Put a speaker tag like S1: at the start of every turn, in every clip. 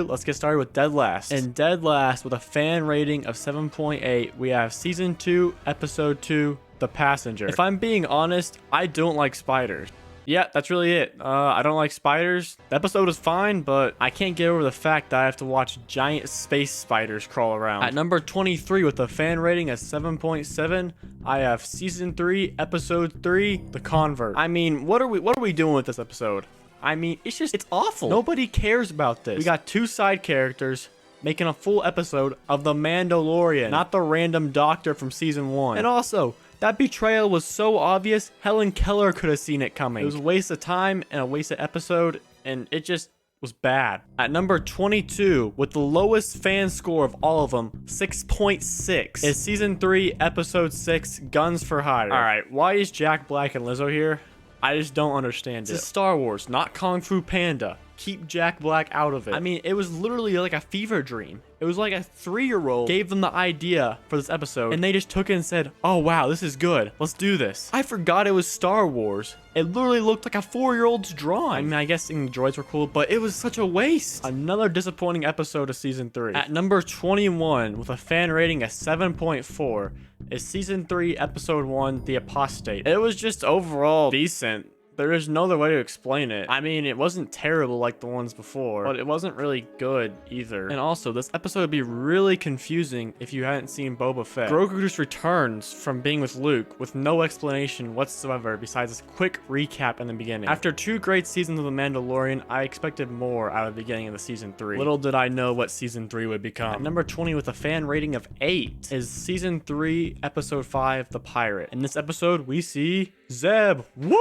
S1: Let's get started with dead last. And dead last with a fan rating of 7.8, we have season 2, episode 2, The Passenger. If I'm being honest, I don't like spiders. Yeah, that's really it. I don't like spiders. The episode is fine, but I can't get over the fact that I have to watch giant space spiders crawl around. At number 23 with a fan rating of 7.7, I have season 3, episode 3, The Convert. I mean, what are we doing with this episode? I mean, it's awful. Nobody cares about this. We got 2 side characters making a full episode of the Mandalorian, not the random doctor from season 1. And also, that betrayal was so obvious, Helen Keller could have seen it coming. It was a waste of time and a waste of episode, and it just was bad. At number 22, with the lowest fan score of all of them, 6.6, is season 3, episode 6, Guns for Hire. Alright, why is Jack Black and Lizzo here? I just don't understand it. This is Star Wars, not Kung Fu Panda. Keep Jack Black out of it. I mean, it was literally like a fever dream. It was like a 3-year-old gave them the idea for this episode, and they just took it and said, oh wow, this is good. Let's do this. I forgot it was Star Wars. It literally looked like a 4-year-old's drawing. I mean, I guess the droids were cool, but it was such a waste. Another disappointing episode of season 3. At number 21, with a fan rating of 7.4, is season 3, episode 1, The Apostate. It was just overall decent. There is no other way to explain it. I mean, it wasn't terrible like the ones before, but it wasn't really good either. And also, this episode would be really confusing if you hadn't seen Boba Fett. Grogu just returns from being with Luke with no explanation whatsoever besides this quick recap in the beginning. After 2 great seasons of The Mandalorian, I expected more out of the beginning of the season 3. Little did I know what season 3 would become. At number 20 with a fan rating of 8 is season 3, episode 5, The Pirate. In this episode, we see Zeb. Woo!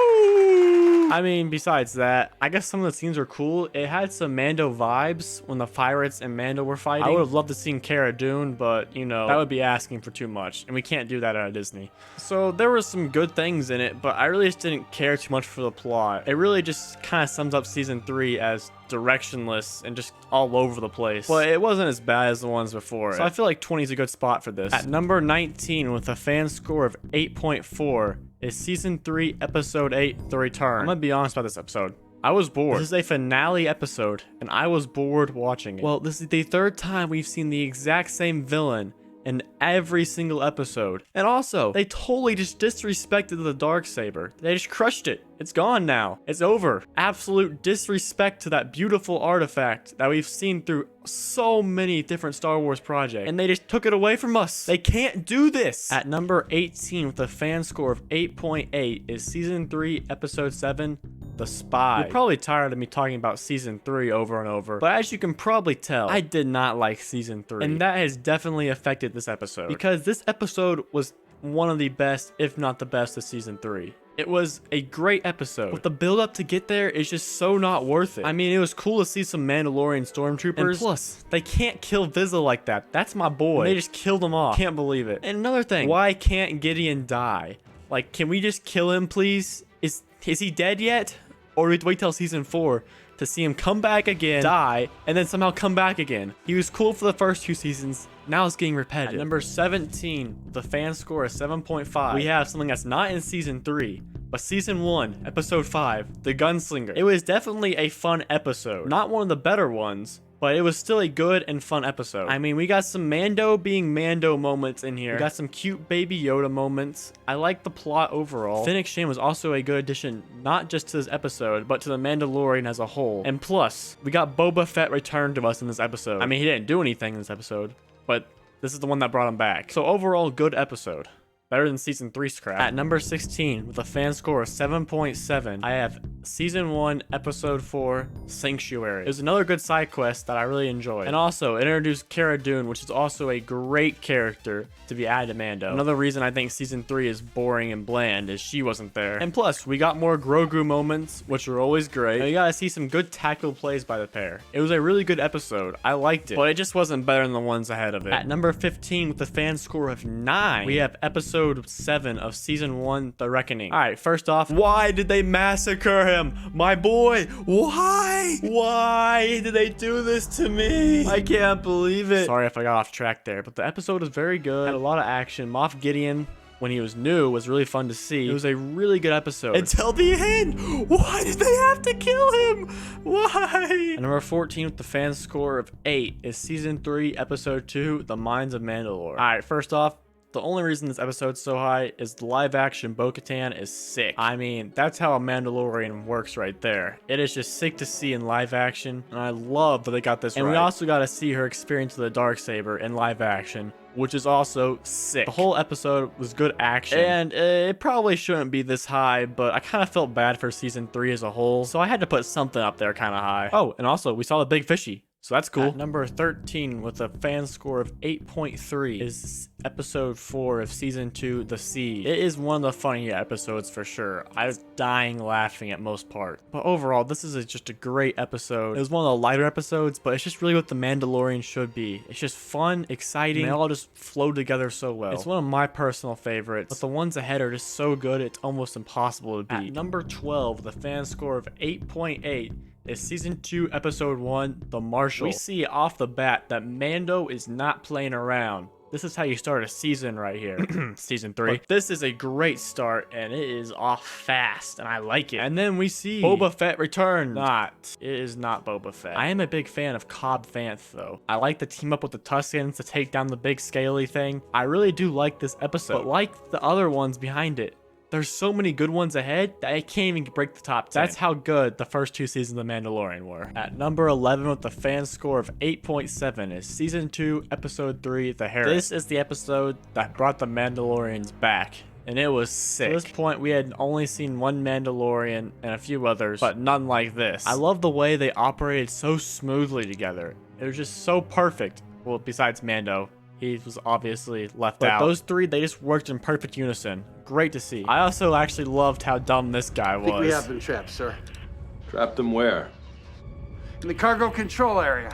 S1: I mean, besides that, I guess some of the scenes were cool. It had some Mando vibes when the pirates and Mando were fighting. I would have loved to see Cara Dune, but, you know, that would be asking for too much, and we can't do that out of Disney. So there were some good things in it, but I really just didn't care too much for the plot. It really just kind of sums up season 3 as directionless and just all over the place. But it wasn't as bad as the ones before. So I feel like 20 is a good spot for this. At number 19 with a fan score of 8.4 is season 3, episode 8, The Return. I'm gonna be honest about this episode. I was bored. This is a finale episode, and I was bored watching it. Well, this is the 3rd time we've seen the exact same villain in every single episode. And also, they totally just disrespected the Darksaber. They just crushed it. It's gone now. It's over. Absolute disrespect to that beautiful artifact that we've seen through so many different Star Wars projects. And they just took it away from us. They can't do this. At number 18 with a fan score of 8.8 is season 3, episode 7, The Spy. You're probably tired of me talking about season 3 over and over, but as you can probably tell, I did not like season 3. And that has definitely affected this episode, because this episode was one of the best, if not the best, of season 3. It was a great episode, but the build up to get there is just so not worth it. I mean, it was cool to see some Mandalorian stormtroopers, and plus, they can't kill Vizsla like that. That's my boy. And they just killed him off. Can't believe it. And another thing, why can't Gideon die? Like, can we just kill him, please? Is he dead yet? Or do we wait till season 4 to see him come back again, die, and then somehow come back again? He was cool for the first 2 seasons. Now it's getting repetitive. At number 17, with a fan score of 7.5, we have something that's not in season 3, but season 1, episode 5, The Gunslinger. It was definitely a fun episode. Not one of the better ones, but it was still a good and fun episode. I mean, we got some Mando being Mando moments in here. We got some cute baby Yoda moments. I like the plot overall. Fennec Shand was also a good addition, not just to this episode, but to The Mandalorian as a whole. And plus, we got Boba Fett returned to us in this episode. I mean, he didn't do anything in this episode, but this is the one that brought him back. So overall, good episode. Better than season 3's crap. At number 16, with a fan score of 7.7, I have season 1, episode 4, Sanctuary. It was another good side quest that I really enjoyed. And also, it introduced Cara Dune, which is also a great character to be added to Mando. Another reason I think season 3 is boring and bland is she wasn't there. And plus, we got more Grogu moments, which are always great. And you gotta see some good tactical plays by the pair. It was a really good episode. I liked it, but it just wasn't better than the ones ahead of it. At number 15, with a fan score of 9, we have episode 7 of season 1, The Reckoning. All right, first off, why did they massacre him? My boy, why? Why did they do this to me? I can't believe it. Sorry if I got off track there, but the episode is very good. Had a lot of action. Moff Gideon when he was new was really fun to see. It was a really good episode. Until the end! Why did they have to kill him? Why? And number 14 with the fan score of 8 is Season 3, Episode 2, The Mines of Mandalore. Alright, first off, the only reason this episode's so high is the live action Bo-Katan is sick. I mean, that's how a Mandalorian works right there. It is just sick to see in live action, and I love that they got this right. And we also got to see her experience with the Darksaber in live action, which is also sick. The whole episode was good action, and it probably shouldn't be this high, but I kind of felt bad for Season 3 as a whole, so I had to put something up there kind of high. Oh, and also, we saw the big fishy. So that's cool. At number 13 with a fan score of 8.3 is episode 4 of season 2, The Siege. It is one of the funnier episodes for sure. I was dying laughing at most parts. But overall, this is just a great episode. It was one of the lighter episodes, but it's just really what the Mandalorian should be. It's just fun, exciting, and they all just flow together so well. It's one of my personal favorites, but the ones ahead are just so good, it's almost impossible to beat. At number 12 with a fan score of 8.8 is season 2, episode 1, The Marshal. We see off the bat that Mando is not playing around. This is how you start a season right here. Season 3. But this is a great start, and it is off fast, and I like it. And then we see Boba Fett return. It is not Boba Fett. I am a big fan of Cobb Vanth, though. I like to team up with the Tuskens to take down the big scaly thing. I really do like this episode. But like the other ones behind it, there's so many good ones ahead that I can't even break the top 10. That's how good the first 2 seasons of The Mandalorian were. At number 11 with the fan score of 8.7 is season 2, episode 3, The Herald. This is the episode that brought the Mandalorians back, and it was sick. At this point, we had only seen one Mandalorian and a few others, but none like this. I love the way they operated so smoothly together. It was just so perfect. Well, besides Mando. He was obviously left out. But those 3, they just worked in perfect unison. Great to see. I also actually loved how dumb this guy was.
S2: I think we have been trapped, sir.
S3: Trapped them where?
S2: In the cargo control area.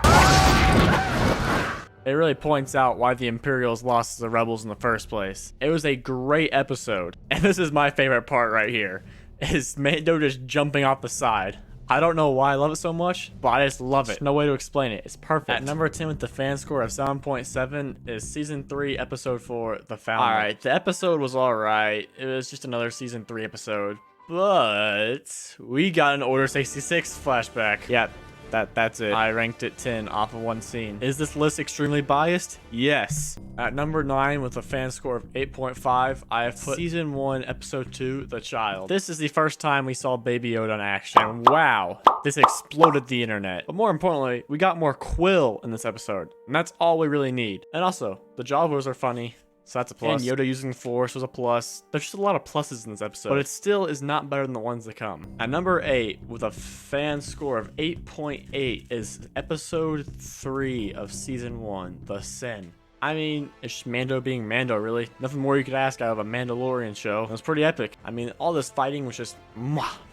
S1: It really points out why the Imperials lost to the Rebels in the first place. It was a great episode. And this is my favorite part right here. Is Mando just jumping off the side. I don't know why I love it so much, but I just love it. There's no way to explain it. It's perfect. At number 10 with the fan score of 7.7 is season 3, episode 4, The Foundling. Alright, the episode was alright. It was just another season 3 episode. But we got an Order 66 flashback. Yeah, that's it. I ranked it 10 off of one scene. Is this list extremely biased? Yes. At number 9 with a fan score of 8.5, I have put season 1, episode 2, The Child. This is the first time we saw Baby Yoda in action. And wow, this exploded the internet. But more importantly, we got more Quill in this episode. And that's all we really need. And also, the Jawas are funny. So that's a plus. And Yoda using the Force was a plus. There's just a lot of pluses in this episode. But it still is not better than the ones that come. At number 8, with a fan score of 8.8, is episode 3 of season 1, The Sin. I mean, it's just Mando being Mando, really. Nothing more you could ask out of a Mandalorian show. It was pretty epic. I mean, all this fighting was just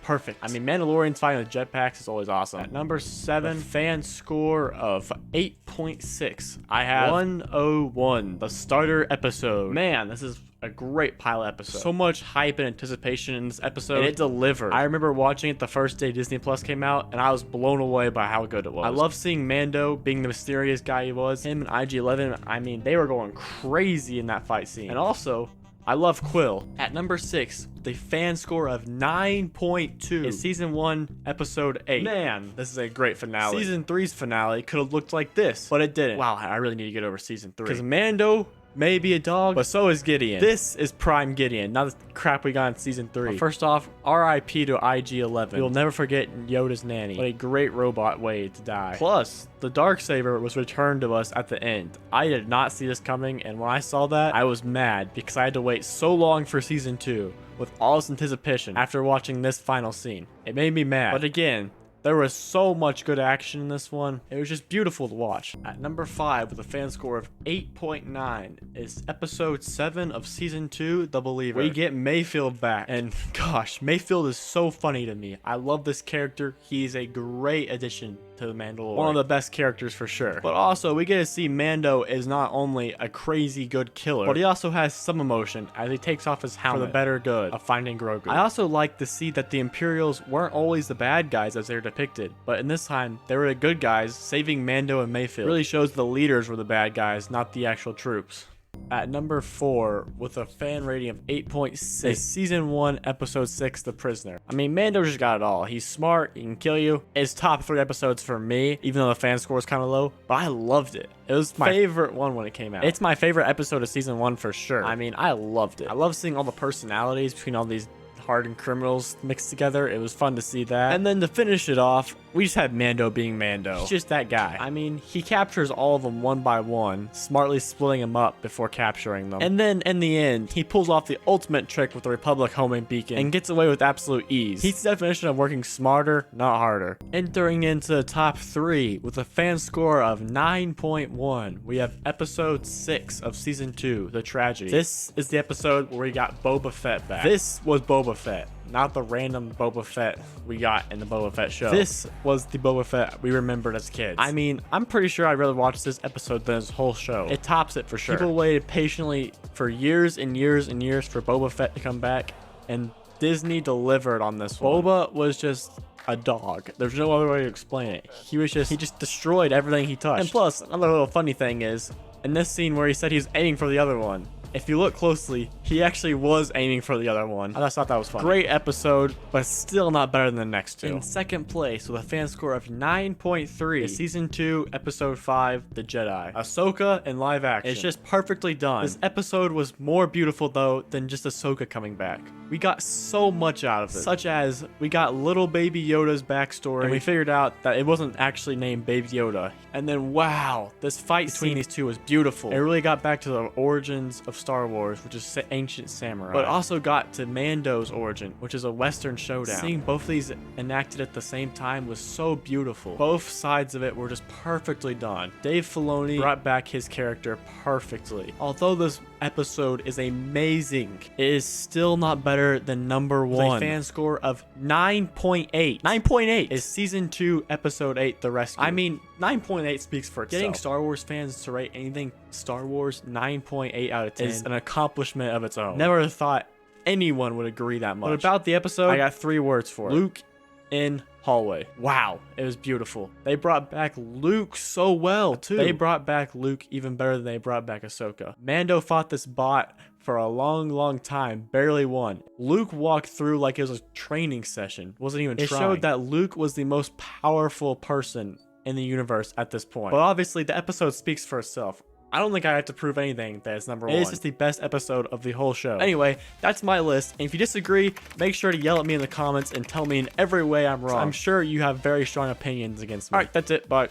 S1: perfect. I mean, Mandalorians fighting with jetpacks is always awesome. At number 7, fan score of 8.6, I have 101, the starter episode. Man, this is a great pilot episode. So much hype and anticipation in this episode, and it delivered. I remember watching it the first day Disney Plus came out, and I was blown away by how good it was. I love seeing Mando being the mysterious guy he was. Him and IG-11, I mean, they were going crazy in that fight scene. And also, I love Quill. At number 6, the fan score of 9.2 is season 1, episode 8. Man, this is a great finale. Season 3's finale could have looked like this, but it didn't. Wow, I really need to get over season 3. Because Mando may be a dog, but so is Gideon. This is prime Gideon, not the crap we got in season 3. But first off, RIP to IG-11. We'll never forget Yoda's nanny. What a great robot way to die. Plus, the Darksaber was returned to us at the end. I did not see this coming, and when I saw that, I was mad because I had to wait so long for season 2 with all this anticipation after watching this final scene. It made me mad. But again, there was so much good action in this one. It was just beautiful to watch. At number 5 with a fan score of 8.9 is episode 7 of season 2, The Believer. We get Mayfield back. And gosh, Mayfield is so funny to me. I love this character. He's a great addition to the Mandalorian. One of the best characters for sure. But also, we get to see Mando is not only a crazy good killer, but he also has some emotion as he takes off his helmet for the better good of finding Grogu. I also like to see that the Imperials weren't always the bad guys as they're depicted, but in this time, they were the good guys saving Mando and Mayfield. It really shows the leaders were the bad guys, not the actual troops. At number 4, with a fan rating of 8.6, is Season 1, Episode 6, The Prisoner. I mean, Mando just got it all. He's smart, he can kill you. It's top 3 episodes for me, even though the fan score is kind of low, but I loved it. It was my favorite one when it came out. It's my favorite episode of Season 1 for sure. I mean, I loved it. I love seeing all the personalities between all these hardened criminals mixed together. It was fun to see that. And then to finish it off, we just had Mando being Mando. He's just that guy. I mean, he captures all of them one by one, smartly splitting them up before capturing them. And then in the end, he pulls off the ultimate trick with the Republic homing beacon and gets away with absolute ease. He's the definition of working smarter, not harder. Entering into the top 3 with a fan score of 9.1, we have episode 6 of season 2, The Tragedy. This is the episode where we got Boba Fett back. This was Boba Fett, not the random Boba Fett we got in the Boba Fett show. This was the Boba Fett we remembered as kids. I mean, I'm pretty sure I'd rather watch this episode than this whole show. It tops it for sure. People waited patiently for years and years and years for Boba Fett to come back, and Disney delivered on this one. Boba was just a dog. There's no other way to explain it. He just destroyed everything he touched. And plus, another little funny thing is, in this scene where he said he was aiming for the other one, if you look closely, he actually was aiming for the other one. I just thought that was fun. Great episode, but still not better than the next two. In second place, with a fan score of 9.3, is Season 2, Episode 5, The Jedi. Ahsoka in live action. It's just perfectly done. This episode was more beautiful, though, than just Ahsoka coming back. We got so much out of it, such as we got little baby Yoda's backstory, and we figured out that it wasn't actually named Baby Yoda. And then, wow, this fight between these two was beautiful. It really got back to the origins of Star Wars, which is ancient samurai, but also got to Mando's origin, which is a Western showdown. Seeing both of these enacted at the same time was so beautiful. Both sides of it were just perfectly done. Dave Filoni brought back his character perfectly. Although this episode is amazing, it is still not better than number 1. With a fan score of 9.8. 9.8 is Season 2, Episode 8, The Rescue. I mean, 9.8 speaks for itself. Getting Star Wars fans to rate anything Star Wars 9.8 out of 10 is an accomplishment of its own. Never thought anyone would agree that much. But about the episode, I got 3 words for it. Luke in hallway. Wow, it was beautiful. They brought back Luke so well, too. They brought back Luke even better than they brought back Ahsoka. Mando fought this bot for a long time, barely won. Luke walked through like it was a training session. Wasn't even trying. It showed that Luke was the most powerful person in the universe at this point. But obviously, the episode speaks for itself. I don't think I have to prove anything that it's number 1. It is just the best episode of the whole show. Anyway, that's my list. And if you disagree, make sure to yell at me in the comments and tell me in every way I'm wrong. I'm sure you have very strong opinions against me. All right, that's it. Bye.